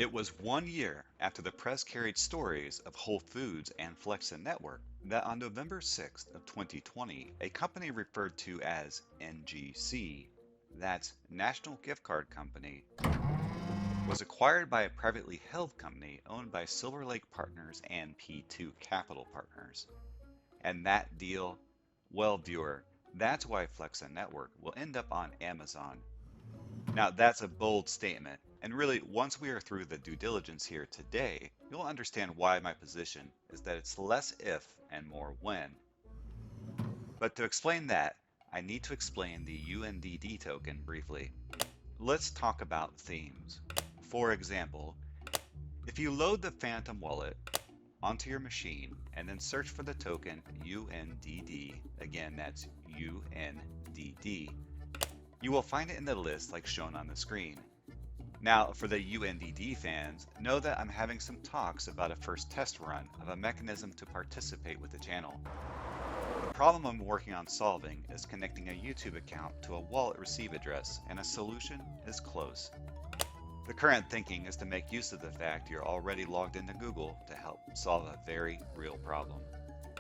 It was 1 year after the press carried stories of Whole Foods and Flexa Network that on November 6th of 2020, a company referred to as NGC, that's National Gift Card Company, was acquired by a privately held company owned by Silver Lake Partners and P2 Capital Partners. And that deal, well, viewer, that's why Flexa Network will end up on Amazon. Now, that's a bold statement, and really, once we are through the due diligence here today, you'll understand why my position is that it's less if and more when. But to explain that, I need to explain the UNDD token briefly. Let's talk about themes. For example, if you load the Phantom wallet onto your machine and then search for the token UNDD, again that's UNDD, you will find it in the list like shown on the screen. Now, for the UNDD fans, know that I'm having some talks about a first test run of a mechanism to participate with the channel. The problem I'm working on solving is connecting a YouTube account to a wallet receive address, and a solution is close. The current thinking is to make use of the fact you're already logged into Google to help solve a very real problem.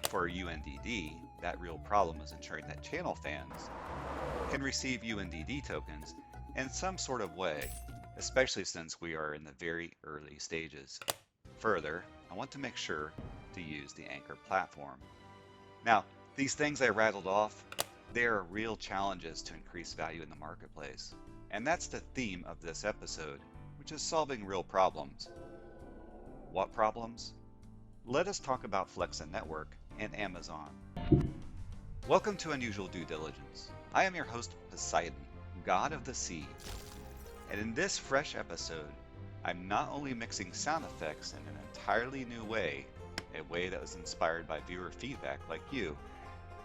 For UNDD, that real problem is ensuring that channel fans can receive UNDD tokens in some sort of way, especially since we are in the very early stages. Further, I want to make sure to use the Ankr platform. Now, these things I rattled off, they are real challenges to increase value in the marketplace. And that's the theme of this episode, which is solving real problems. What problems? Let us talk about Flexa Network and Amazon. Welcome to Unusual Due Diligence. I am your host, Poseidon, god of the sea. And in this fresh episode, I'm not only mixing sound effects in an entirely new way, a way that was inspired by viewer feedback like you,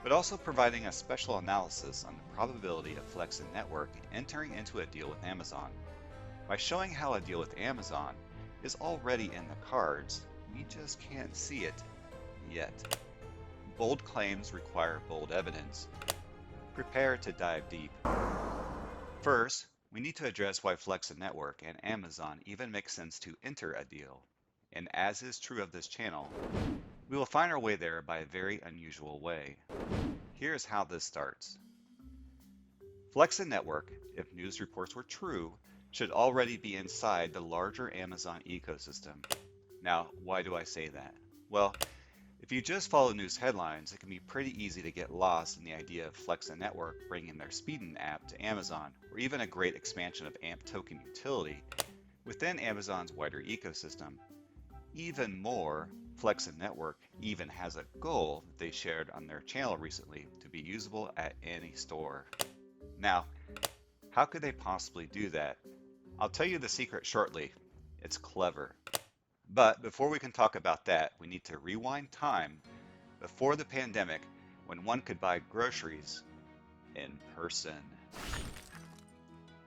but also providing a special analysis on the probability of Flexa Network entering into a deal with Amazon. By showing how a deal with Amazon is already in the cards, we just can't see it yet. Bold claims require bold evidence. Prepare to dive deep. First, we need to address why Flexa Network and Amazon even make sense to enter a deal. And as is true of this channel, we will find our way there by a very unusual way. Here's how this starts. Flexa Network, if news reports were true, should already be inside the larger Amazon ecosystem. Now, why do I say that? Well, if you just follow news headlines, it can be pretty easy to get lost in the idea of Flexa Network bringing their Speedin app to Amazon, or even a great expansion of AMP token utility within Amazon's wider ecosystem. Even more, Flexa Network even has a goal that they shared on their channel recently to be usable at any store. Now, how could they possibly do that? I'll tell you the secret shortly. It's clever. But before we can talk about that, we need to rewind time before the pandemic when one could buy groceries in person.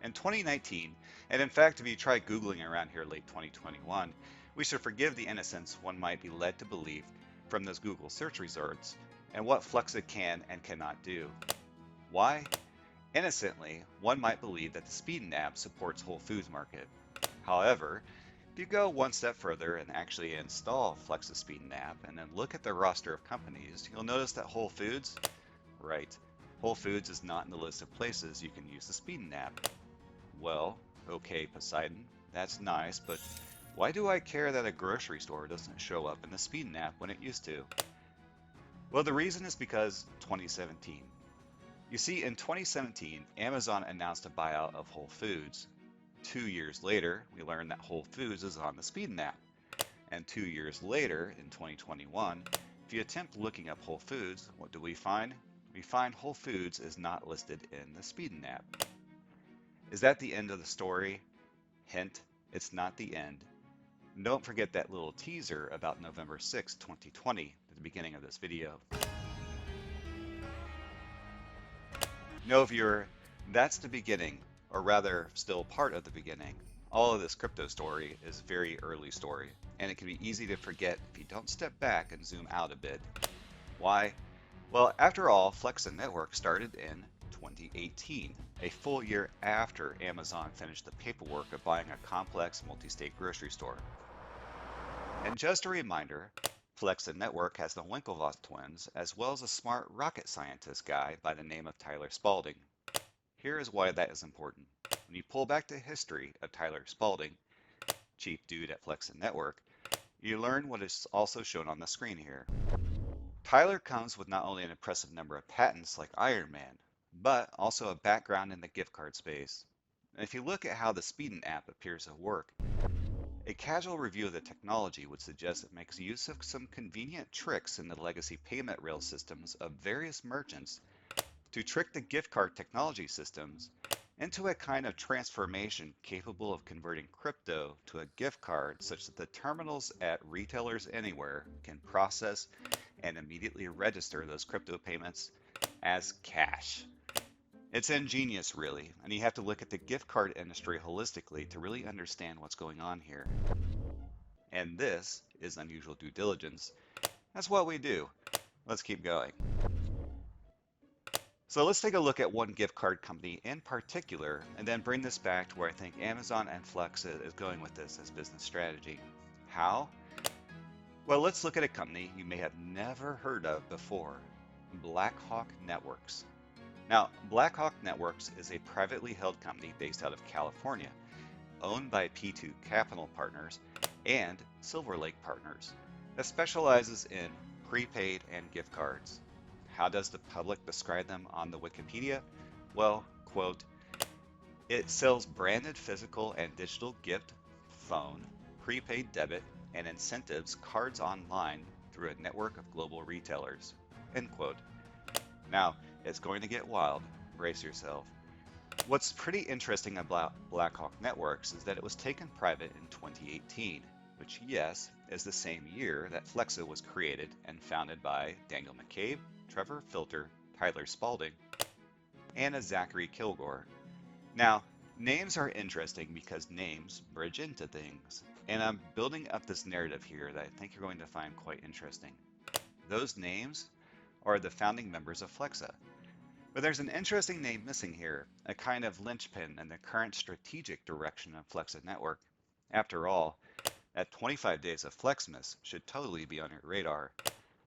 In 2019, and in fact if you try Googling around here late 2021, we should forgive the innocence one might be led to believe from those Google search results and what Flexa can and cannot do. Why? Innocently, one might believe that the Speedin app supports Whole Foods Market. However, if you go one step further and actually install Flexa Speedin app and then look at the roster of companies, you'll notice that Whole Foods, right, Whole Foods is not in the list of places you can use the Speedin app. Well, okay Poseidon, that's nice, but why do I care that a grocery store doesn't show up in the Speedin app when it used to? Well, the reason is because 2017. You see, in 2017, Amazon announced a buyout of Whole Foods. 2 years later, we learned that Whole Foods is on the Speedin app. And 2 years later, in 2021, if you attempt looking up Whole Foods, what do we find? We find Whole Foods is not listed in the Speedin app. Is that the end of the story? Hint, it's not the end. And don't forget that little teaser about November 6, 2020 at the beginning of this video. No, viewer, that's the beginning, or rather still part of the beginning. All of this crypto story is very early story, and it can be easy to forget if you don't step back and zoom out a bit. Why? Well, after all, Flexa Network started in 2018, a full year after Amazon finished the paperwork of buying a complex multi-state grocery store. And just a reminder, Flexa Network has the Winklevoss twins, as well as a smart rocket scientist guy by the name of Tyler Spalding. Here is why that is important. When you pull back the history of Tyler Spalding, chief dude at Flexa Network, you learn what is also shown on the screen here. Tyler comes with not only an impressive number of patents like Iron Man, but also a background in the gift card space. And if you look at how the Speedin app appears to work, a casual review of the technology would suggest it makes use of some convenient tricks in the legacy payment rail systems of various merchants to trick the gift card technology systems into a kind of transformation capable of converting crypto to a gift card such that the terminals at retailers anywhere can process and immediately register those crypto payments as cash. It's ingenious, really, and you have to look at the gift card industry holistically to really understand what's going on here. And this is Unusual Due Diligence. That's what we do. Let's keep going. So let's take a look at one gift card company in particular, and then bring this back to where I think Amazon and Flexa is going with this as business strategy. How? Well, let's look at a company you may have never heard of before, Blackhawk Networks. Now, Blackhawk Networks is a privately held company based out of California, owned by P2 Capital Partners and Silver Lake Partners, that specializes in prepaid and gift cards. How does the public describe them on the Wikipedia? Well, quote, it sells branded physical and digital gift, phone, prepaid debit, and incentives cards online through a network of global retailers, end quote. Now, it's going to get wild. Brace yourself. What's pretty interesting about Blackhawk Networks is that it was taken private in 2018, which, yes, is the same year that Flexa was created and founded by Daniel McCabe, Trevor Filter, Tyler Spalding, and a Zachary Kilgore. Now, names are interesting because names bridge into things, and I'm building up this narrative here that I think you're going to find quite interesting. Those names are the founding members of Flexa. But there's an interesting name missing here, a kind of linchpin in the current strategic direction of Flexa Network. After all, that 25 days of Flexmas should totally be on your radar.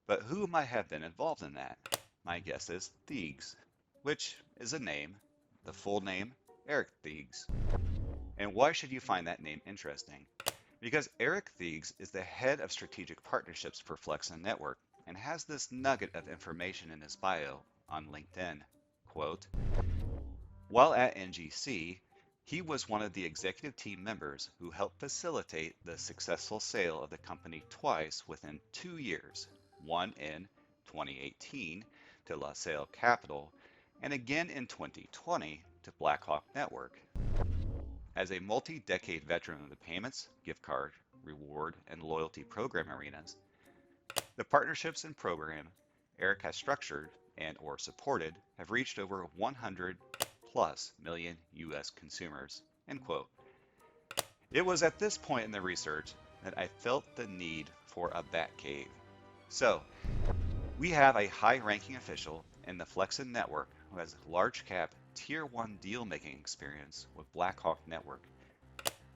But who might have been involved in that? My guess is Thiegs, which is a name, the full name, Eric Thiegs. And why should you find that name interesting? Because Eric Thiegs is the head of strategic partnerships for Flexa Network and has this nugget of information in his bio on LinkedIn. Quote, while at NGC, he was one of the executive team members who helped facilitate the successful sale of the company twice within 2 years, one in 2018 to LaSalle Capital, and again in 2020 to Blackhawk Network. As a multi-decade veteran of the payments, gift card, reward, and loyalty program arenas, the partnerships and program Eric has structured and or supported have reached over 100 plus million US consumers, end quote. It was at this point in the research that I felt the need for a bat cave. So, we have a high-ranking official in the Flexa Network who has large cap tier 1 deal-making experience with Blackhawk Network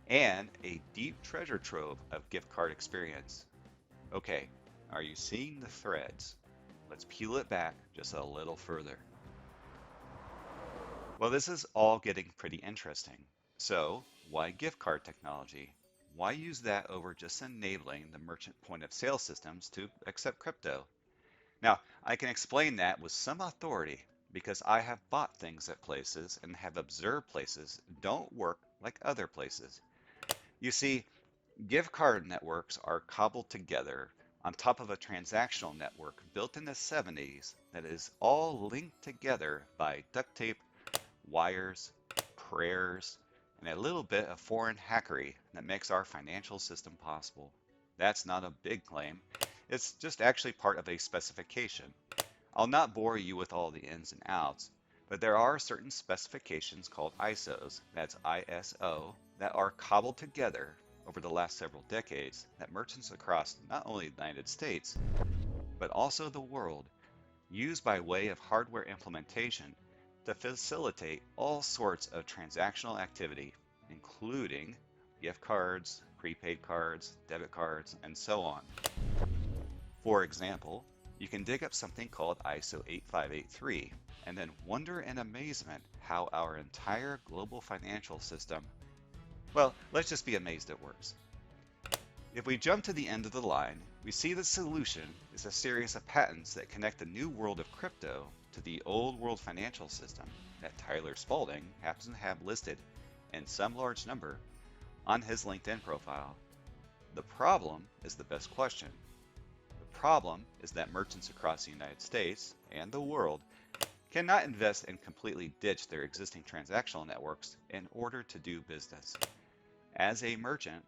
and a deep treasure trove of gift card experience. Okay, are you seeing the threads? Let's peel it back just a little further. Well, this is all getting pretty interesting. So, why gift card technology? Why use that over just enabling the merchant point of sale systems to accept crypto? Now, I can explain that with some authority because I have bought things at places and have observed places don't work like other places. You see, gift card networks are cobbled together on top of a transactional network built in the 70s that is all linked together by duct tape, wires, prayers, and a little bit of foreign hackery that makes our financial system possible. That's not a big claim. It's just actually part of a specification. I'll not bore you with all the ins and outs, but there are certain specifications called ISOs, that's ISO, that are cobbled together over the last several decades that merchants across not only the United States, but also the world use by way of hardware implementation to facilitate all sorts of transactional activity, including gift cards, prepaid cards, debit cards, and so on. For example, you can dig up something called ISO 8583 and then wonder in amazement how our entire global financial system, well, let's just be amazed it works. If we jump to the end of the line, we see the solution is a series of patents that connect the new world of crypto to the old world financial system that Tyler Spalding happens to have listed in some large number on his LinkedIn profile. The problem is the best question. The problem is that merchants across the United States and the world cannot invest and completely ditch their existing transactional networks in order to do business. As a merchant,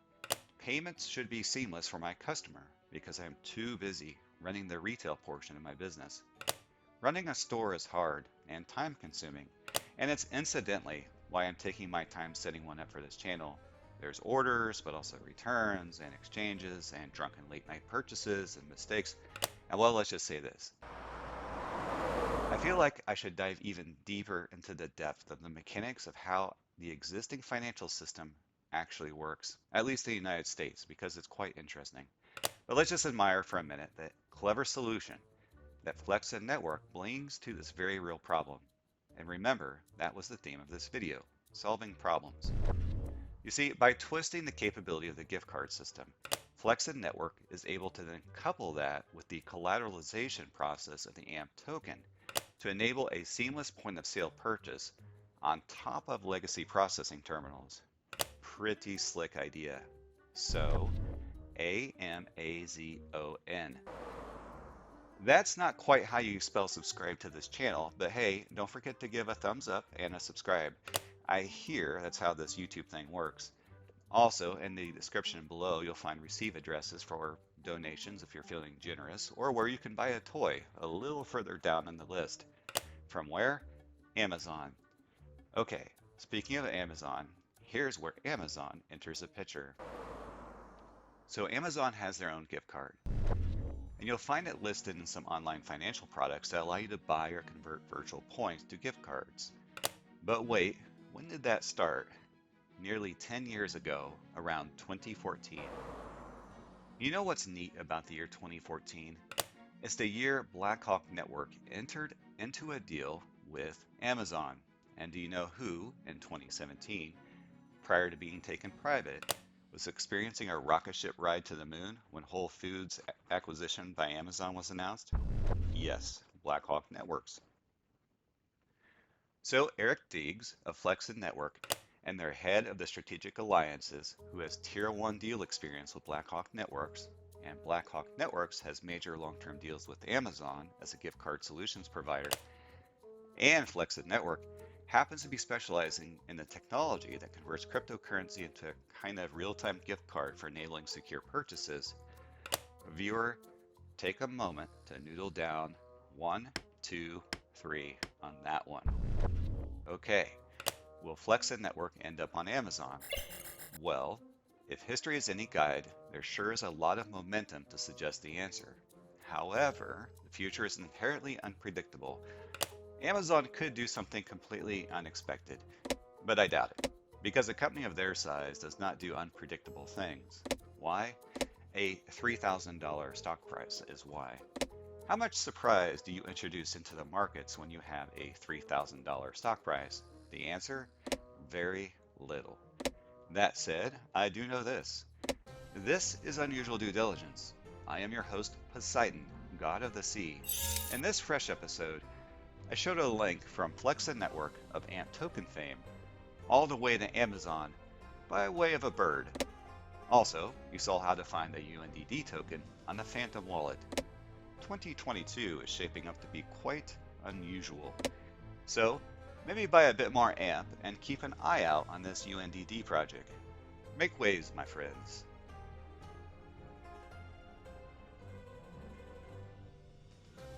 payments should be seamless for my customer because I'm too busy running the retail portion of my business. Running a store is hard and time consuming, and it's incidentally why I'm taking my time setting one up for this channel. There's orders, but also returns and exchanges and drunken late night purchases and mistakes. And well, let's just say this. I feel like I should dive even deeper into the depth of the mechanics of how the existing financial system actually works, at least in the United States, because it's quite interesting. But let's just admire for a minute that clever solution that Flexa Network brings to this very real problem. And remember, that was the theme of this video, solving problems. You see, by twisting the capability of the gift card system, Flexa Network is able to then couple that with the collateralization process of the AMP token to enable a seamless point of sale purchase on top of legacy processing terminals. Pretty slick idea. So, AMAZON. That's not quite how you spell subscribe to this channel, but hey, don't forget to give a thumbs up and a subscribe. I hear that's how this YouTube thing works. Also, in the description below, you'll find receive addresses for donations if you're feeling generous, or where you can buy a toy a little further down in the list. From where? Amazon. Okay, speaking of Amazon, here's where Amazon enters the picture. So Amazon has their own gift card, and you'll find it listed in some online financial products that allow you to buy or convert virtual points to gift cards. But wait, when did that start? Nearly 10 years ago, around 2014. You know what's neat about the year 2014? It's the year Blackhawk Network entered into a deal with Amazon. And do you know who, in 2017, prior to being taken private, was experiencing a rocket ship ride to the moon when Whole Foods acquisition by Amazon was announced? Yes, Blackhawk Networks. So Eric Deegs of Flexa Network and their head of the strategic alliances, who has tier 1 deal experience with Blackhawk Networks, and Blackhawk Networks has major long-term deals with Amazon as a gift card solutions provider, and Flexa Network happens to be specializing in the technology that converts cryptocurrency into a kind of real-time gift card for enabling secure purchases. Viewer, take a moment to noodle down 1, 2, 3 on that one. Okay, will Flexa Network end up on Amazon? Well, if history is any guide, there sure is a lot of momentum to suggest the answer. However, the future is inherently unpredictable. Amazon could do something completely unexpected, but I doubt it, because a company of their size does not do unpredictable things. Why? A $3,000 stock price is why. How much surprise do you introduce into the markets when you have a $3,000 stock price? The answer? Very little. That said, I do know this. This is Unusual Due Diligence. I am your host, Poseidon, God of the Sea. In this fresh episode, I showed a link from Flexa Network of AMP token fame all the way to Amazon by way of a bird. Also, you saw how to find a UNDD token on the Phantom wallet. 2022 is shaping up to be quite unusual. So, maybe buy a bit more AMP and keep an eye out on this UNDD project. Make waves, my friends.